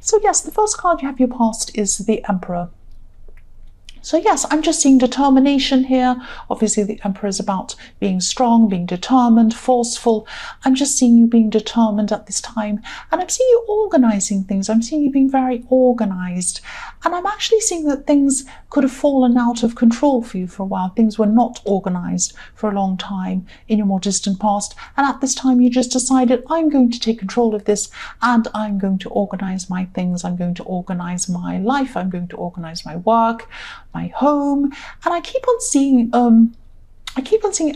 So yes, the first card you have your past is the Emperor. So yes, I'm just seeing determination here. Obviously, the Emperor is about being strong, being determined, forceful. I'm just seeing you being determined at this time. And I'm seeing you organizing things. I'm seeing you being very organized. And I'm actually seeing that things could have fallen out of control for you for a while. Things were not organized for a long time in your more distant past. And at this time, you just decided, I'm going to take control of this and I'm going to organize my things. I'm going to organize my life. I'm going to organize my work, my home. And I keep on seeing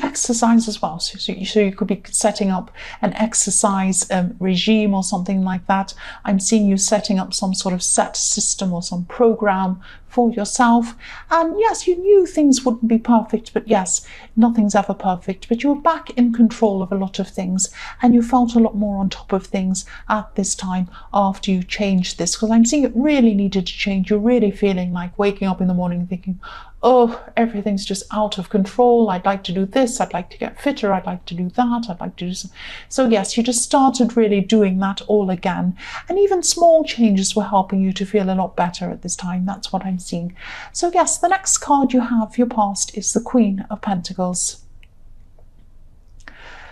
exercise as well. So you could be setting up an exercise regime or something like that. I'm seeing you setting up some sort of set system or some program for yourself. And yes, you knew things wouldn't be perfect, but yes, nothing's ever perfect. But you were back in control of a lot of things and you felt a lot more on top of things at this time after you changed this, because I'm seeing it really needed to change. You're really feeling like waking up in the morning and thinking, oh, everything's just out of control. I'd like to do this. I'd like to get fitter. I'd like to do that. I'd like to do some. So yes, you just started really doing that all again. And even small changes were helping you to feel a lot better at this time. That's what I'm seeing. So yes, the next card you have, your past, is the Queen of Pentacles.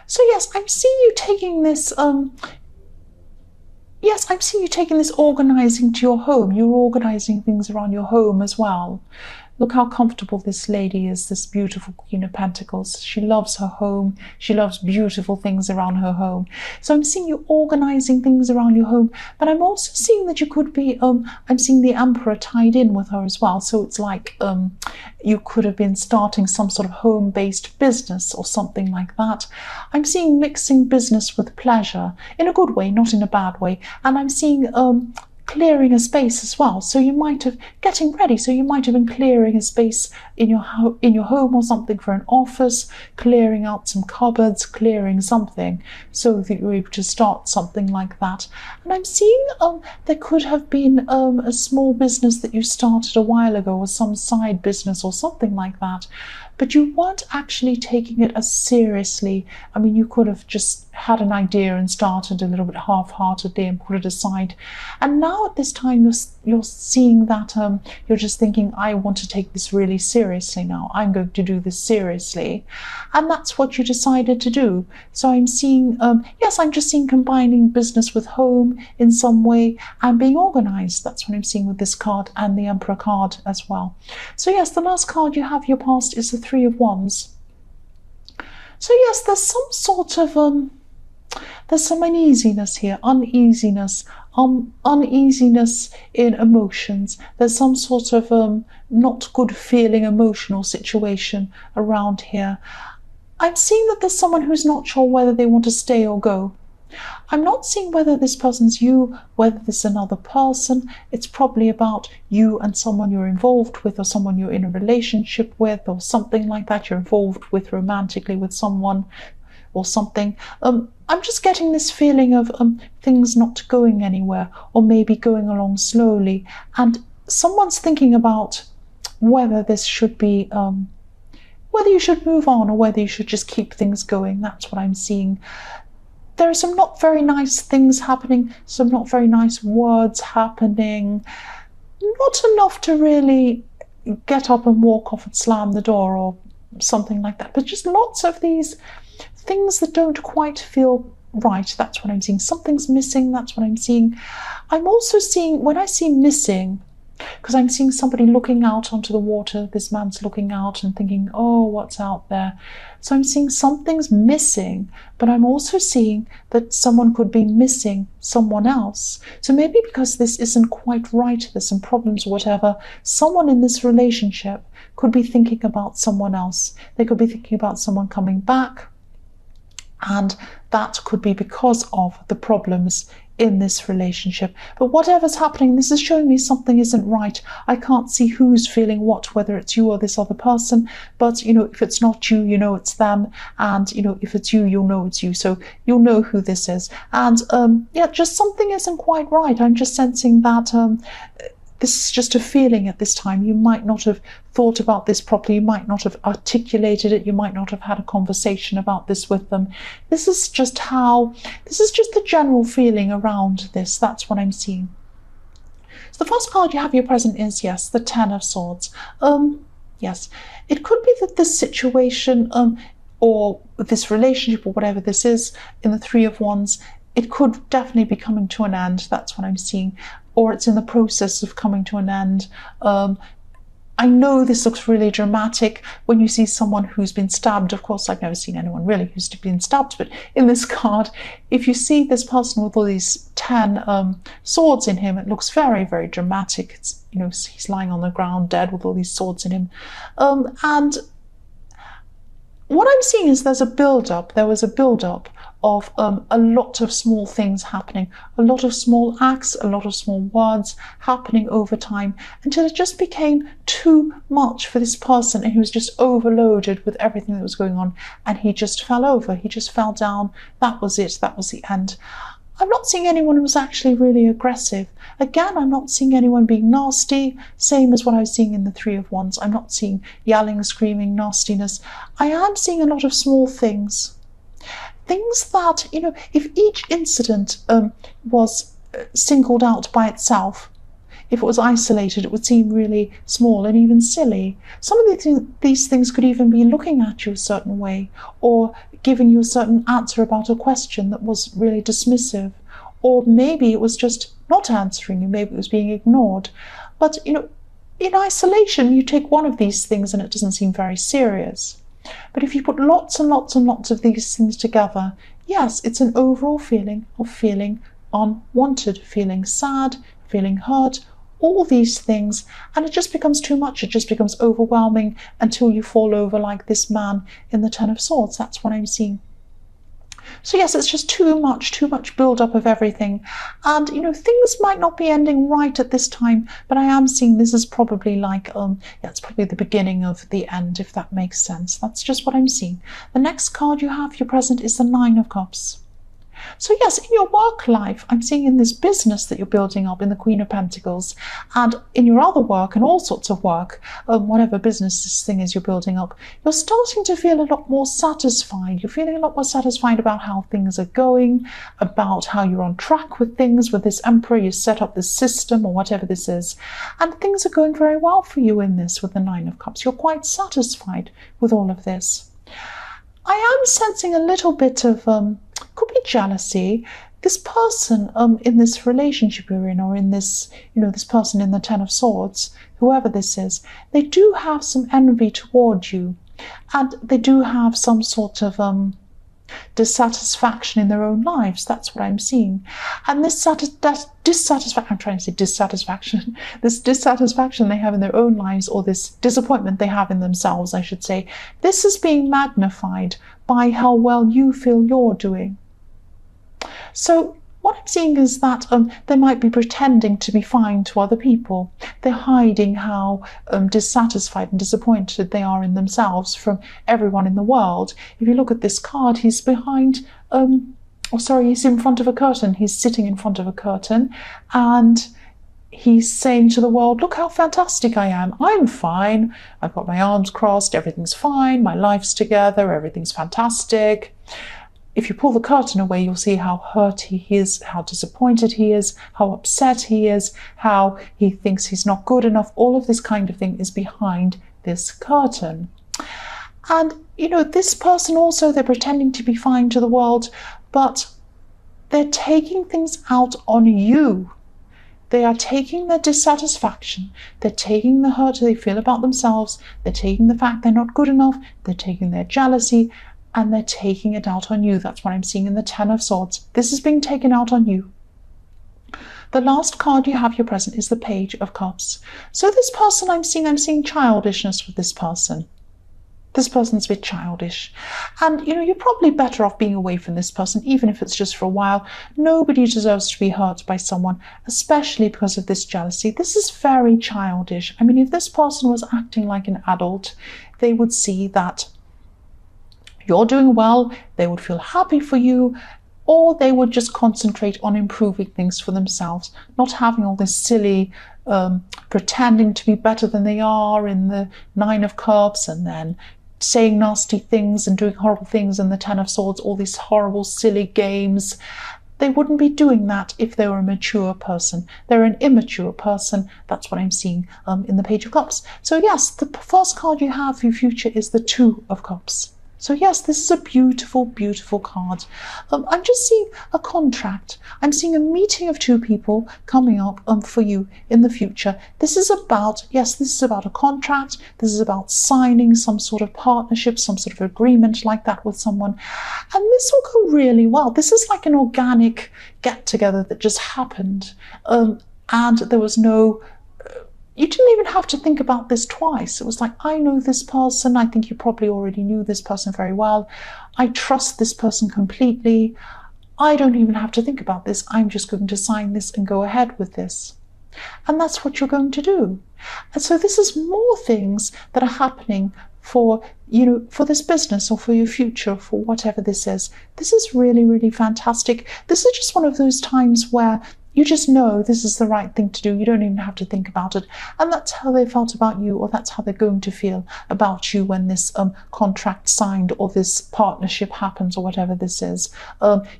So yes, I'm seeing you taking this yes, I'm seeing you taking this organizing to your home. You're organizing things around your home as well. Look how comfortable this lady is, this beautiful Queen of Pentacles. She loves her home. She loves beautiful things around her home. So I'm seeing you organizing things around your home, but I'm also seeing that you could be, I'm seeing the Emperor tied in with her as well. So it's like you could have been starting some sort of home-based business or something like that. I'm seeing mixing business with pleasure in a good way, not in a bad way. And I'm seeing clearing a space as well. So you might have getting ready. So you might have been clearing a space in your home or something for an office, clearing out some cupboards, clearing something so that you're able to start something like that. And I'm seeing there could have been a small business that you started a while ago, or some side business or something like that, but you weren't actually taking it as seriously. I mean, you could have just had an idea and started a little bit half-heartedly and put it aside. And now at this time, you're seeing that you're just thinking, I want to take this really seriously now. I'm going to do this seriously. And that's what you decided to do. So I'm seeing, yes, I'm just seeing combining business with home in some way and being organized. That's what I'm seeing with this card and the Emperor card as well. So yes, the last card you have, your past, is the Three of Wands. So yes, there's some sort of there's some uneasiness here, uneasiness in emotions. There's some sort of not good feeling emotional situation around here. I'm seeing that there's someone who's not sure whether they want to stay or go. I'm not seeing whether this person's you, whether this is another person. It's probably about you and someone you're involved with, or someone you're in a relationship with, or something like that. You're involved with romantically with someone or something. I'm just getting this feeling of things not going anywhere, or maybe going along slowly. And someone's thinking about whether this should be, whether you should move on or whether you should just keep things going. That's what I'm seeing. There are some not very nice things happening, some not very nice words happening, not enough to really get up and walk off and slam the door or something like that, but just lots of these things that don't quite feel right. That's what I'm seeing. Something's missing. That's what I'm seeing. I'm also seeing, when I see missing, because I'm seeing somebody looking out onto the water. This man's looking out and thinking, oh, what's out there? So I'm seeing something's missing, but I'm also seeing that someone could be missing someone else. So maybe because this isn't quite right, there's some problems or whatever, someone in this relationship could be thinking about someone else. They could be thinking about someone coming back, and that could be because of the problems in this relationship. But whatever's happening, this is showing me something isn't right. I can't see who's feeling what, whether it's you or this other person, but you know, if it's not you, you know it's them, and you know, if it's you, you'll know it's you, so you'll know who this is. And yeah, just something isn't quite right. I'm just sensing that this is just a feeling at this time. You might not have thought about this properly. You might not have articulated it. You might not have had a conversation about this with them. This is just the general feeling around this. That's what I'm seeing. So the first card you have your present is, yes, the Ten of Swords. Yes, it could be that this situation or this relationship or whatever this is in the Three of Wands, it could definitely be coming to an end. That's what I'm seeing. Or it's in the process of coming to an end. I know this looks really dramatic when you see someone who's been stabbed. Of course, I've never seen anyone really who's been stabbed, but in this card, if you see this person with all these 10 swords in him, it looks very, very dramatic. It's, you know, he's lying on the ground dead with all these swords in him. And what I'm seeing is there was a build-up of a lot of small things happening, a lot of small acts, a lot of small words happening over time, until it just became too much for this person, and he was just overloaded with everything that was going on, and he just fell over, he just fell down. That was it, that was the end. I'm not seeing anyone who was actually really aggressive. Again, I'm not seeing anyone being nasty, same as what I was seeing in the Three of Wands. I'm not seeing yelling, screaming, nastiness. I am seeing a lot of small things. Things that, you know, if each incident was singled out by itself, if it was isolated, it would seem really small and even silly. Some of these things could even be looking at you a certain way, or giving you a certain answer about a question that was really dismissive, or maybe it was just not answering you, maybe it was being ignored. But, you know, in isolation, you take one of these things and it doesn't seem very serious. But if you put lots and lots and lots of these things together, yes, it's an overall feeling of feeling unwanted, feeling sad, feeling hurt, all these things, and it just becomes too much. It just becomes overwhelming until you fall over like this man in the Ten of Swords. That's what I'm seeing. So yes, it's just too much build-up of everything. And, you know, things might not be ending right at this time, but I am seeing this is probably like, it's probably the beginning of the end, if that makes sense. That's just what I'm seeing. The next card you have, your present, is the Nine of Cups. So yes, in your work life, I'm seeing in this business that you're building up in the Queen of Pentacles, and in your other work and all sorts of work, whatever business this thing is you're building up, you're starting to feel a lot more satisfied. You're feeling a lot more satisfied about how things are going, about how you're on track with things. With this Emperor, you set up this system or whatever this is, and things are going very well for you in this with the Nine of Cups. You're quite satisfied with all of this. I am sensing a little bit of could be jealousy. This person in this relationship you're in, or in this, you know, this person in the Ten of Swords, whoever this is, they do have some envy toward you, and they do have some sort of dissatisfaction in their own lives. That's what I'm seeing. And this dissatisfaction, I'm trying to say dissatisfaction, this dissatisfaction they have in their own lives, or this disappointment they have in themselves, I should say, this is being magnified by how well you feel you're doing. So what I'm seeing is that they might be pretending to be fine to other people. They're hiding how dissatisfied and disappointed they are in themselves from everyone in the world. If you look at this card, he's behind, he's in front of a curtain. He's sitting in front of a curtain, and he's saying to the world, look how fantastic I am. I'm fine. I've got my arms crossed. Everything's fine. My life's together. Everything's fantastic. If you pull the curtain away, you'll see how hurt he is, how disappointed he is, how upset he is, how he thinks he's not good enough. All of this kind of thing is behind this curtain. And, you know, this person also, they're pretending to be fine to the world, but they're taking things out on you. They are taking their dissatisfaction, they're taking the hurt they feel about themselves, they're taking the fact they're not good enough, they're taking their jealousy, and they're taking it out on you. That's what I'm seeing in the Ten of Swords. This is being taken out on you. The last card you have your present is the Page of Cups. So this person I'm seeing childishness with this person. This person's a bit childish. And, you know, you're probably better off being away from this person, even if it's just for a while. Nobody deserves to be hurt by someone, especially because of this jealousy. This is very childish. I mean, if this person was acting like an adult, they would see that you're doing well, they would feel happy for you, or they would just concentrate on improving things for themselves, not having all this silly pretending to be better than they are in the Nine of Cups, and then saying nasty things and doing horrible things in the Ten of Swords, all these horrible silly games. They wouldn't be doing that if they were a mature person. They're an immature person. That's what I'm seeing in the Page of Cups. So yes, the first card you have for your future is the Two of Cups. So yes, this is a beautiful, beautiful card. I'm just seeing a contract. I'm seeing a meeting of two people coming up for you in the future. This is about, yes, this is about a contract. This is about signing some sort of partnership, some sort of agreement like that with someone. And this will go really well. This is like an organic get-together that just happened. And there was no... You didn't even have to think about this twice. It was like, I know this person. I think you probably already knew this person very well. I trust this person completely. I don't even have to think about this. I'm just going to sign this and go ahead with this. And that's what you're going to do. And so this is more things that are happening for, you know, for this business or for your future, for whatever this is. This is really, really fantastic. This is just one of those times where you just know this is the right thing to do. You don't even have to think about it. And that's how they felt about you, or that's how they're going to feel about you when this contract signed or this partnership happens or whatever this is.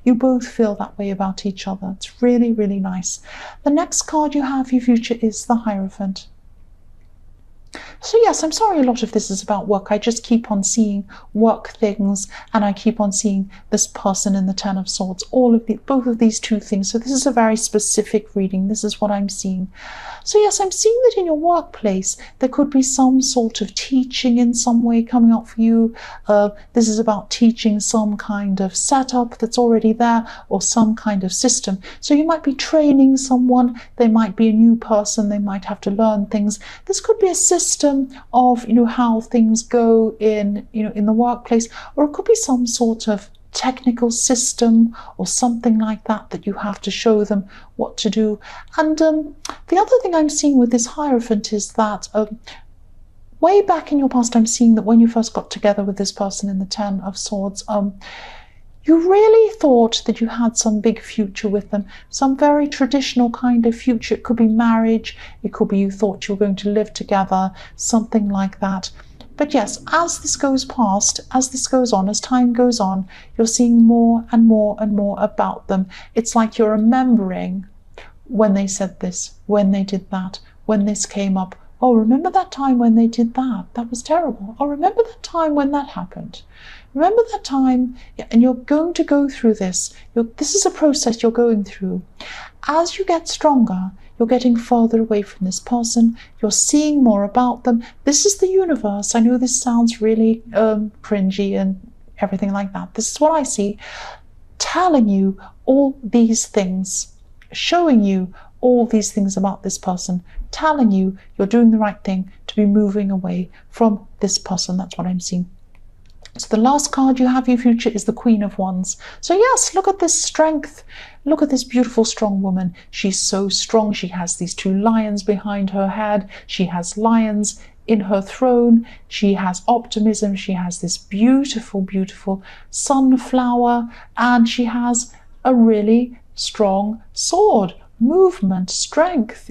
You both feel that way about each other. It's really, really nice. The next card you have for your future is the Hierophant. So yes, I'm sorry a lot of this is about work. I just keep on seeing work things, and I keep on seeing this person in the Ten of Swords, both of these two things. So this is a very specific reading. This is what I'm seeing. So yes, I'm seeing that in your workplace, there could be some sort of teaching in some way coming up for you. This is about teaching some kind of setup that's already there, or some kind of system. So you might be training someone. They might be a new person. They might have to learn things. This could be a system of, you know, how things go in, you know, in the workplace, or it could be some sort of technical system or something like that that you have to show them what to do. And the other thing I'm seeing with this Hierophant is that way back in your past, I'm seeing that when you first got together with this person in the Ten of Swords, you really thought that you had some big future with them, some very traditional kind of future. It could be marriage, it could be you thought you were going to live together, something like that. But yes, as this goes past, as this goes on, as time goes on, you're seeing more and more and more about them. It's like you're remembering when they said this, when they did that, when this came up. Oh, remember that time when they did that? That was terrible. Oh, remember that time when that happened? Remember that time? Yeah, and you're going to go through this. This is a process you're going through. As you get stronger, you're getting further away from this person. You're seeing more about them. This is the universe. I know this sounds really cringy and everything like that. This is what I see. Telling you all these things, showing you all these things about this person, telling you you're doing the right thing to be moving away from this person. That's what I'm seeing. So the last card you have in your future is the Queen of Wands. So yes, look at this strength. Look at this beautiful, strong woman. She's so strong. She has these two lions behind her head. She has lions in her throne. She has optimism. She has this beautiful, beautiful sunflower. And she has a really strong sword. Movement, strength,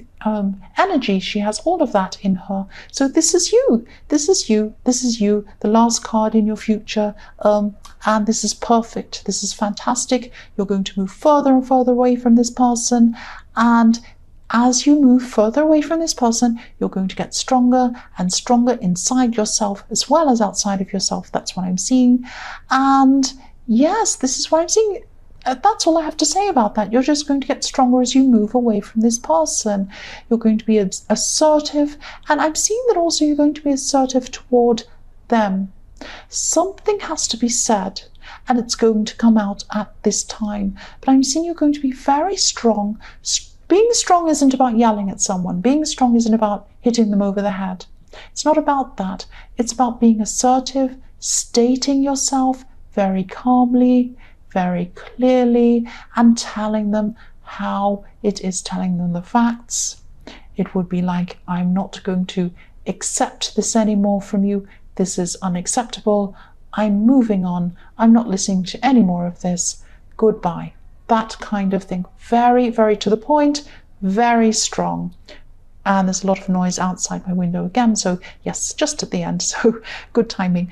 energy. She has all of that in her. So this is you. This is you. This is you. The last card in your future. And this is perfect. This is fantastic. You're going to move further and further away from this person. And as you move further away from this person, you're going to get stronger and stronger inside yourself as well as outside of yourself. That's what I'm seeing. And yes, this is what I'm seeing. That's all I have to say about that. You're just going to get stronger as you move away from this person. You're going to be assertive, and I'm seeing that also you're going to be assertive toward them. Something has to be said, and it's going to come out at this time. But I'm seeing you're going to be very strong. Being strong isn't about yelling at someone. Being strong isn't about hitting them over the head. It's not about that. It's about being assertive, stating yourself very calmly, very clearly, and telling them how it is, telling them the facts. It would be like, I'm not going to accept this anymore from you. This is unacceptable. I'm moving on. I'm not listening to any more of this. Goodbye. That kind of thing. Very, very to the point, very strong. And there's a lot of noise outside my window again. So yes, just at the end. So good timing.